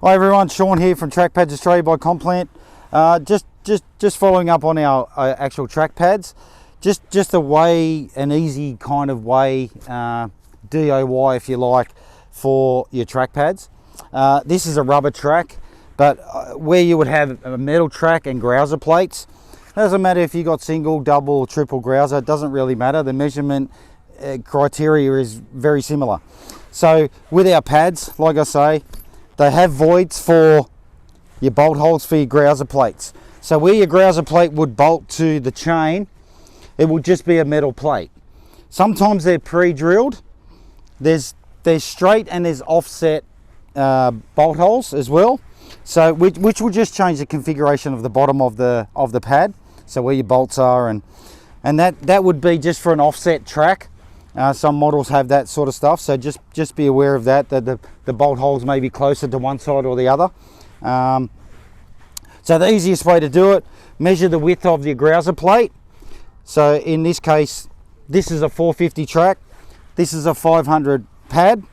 Hi everyone, Sean here from Track Pads Australia by Complant. Just following up on our actual track pads. Just a way, an easy kind of way, DIY if you like, for your track pads. This is a rubber track, but where you would have a metal track and grouser plates, doesn't matter if you got single, double, triple grouser, it doesn't really matter. The measurement criteria is very similar. So with our pads, like I say, they have voids for your bolt holes for your grouser plates. So where your grouser plate would bolt to the chain, it will just be a metal plate. Sometimes they're pre-drilled. There's straight and there's offset bolt holes as well. So which will just change the configuration of the bottom of the pad. So where your bolts are, and that would be just for an offset track. Some models have that sort of stuff, so just be aware of that the bolt holes may be closer to one side or the other. So the easiest way to do it, measure the width of your grouser plate. So in this case, this is a 450 track, this is a 500 pad.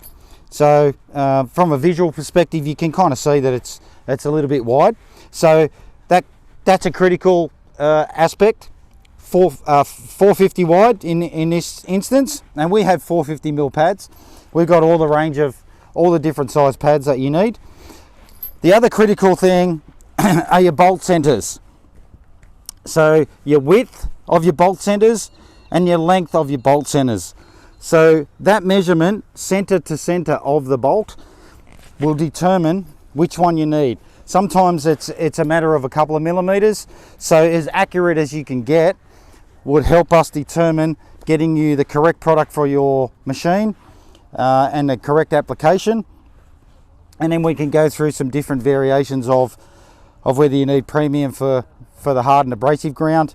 So from a visual perspective, you can kind of see that it's a little bit wide. So that's a critical aspect. 450 wide in this instance, and we have 450 mil pads. We've got all the range of all the different size pads that you need. The other critical thing are your bolt centers. So your width of your bolt centers and your length of your bolt centers. So that measurement, center to center of the bolt, will determine which one you need. Sometimes it's a matter of a couple of millimeters, so as accurate as you can get would help us determine getting you the correct product for your machine and the correct application. And then we can go through some different variations of whether you need premium for the hard and abrasive ground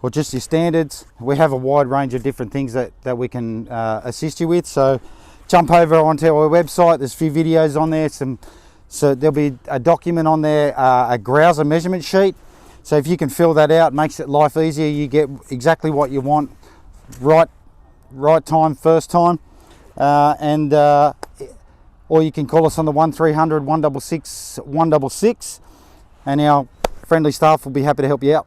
or just your standards. We have a wide range of different things that we can assist you with. So jump over onto our website, there's a few videos on there, so there'll be a document on there, a grouser measurement sheet. So if you can fill that out, it makes it life easier. You get exactly what you want, right time, first time. Or you can call us on the 1300 166 166, and our friendly staff will be happy to help you out.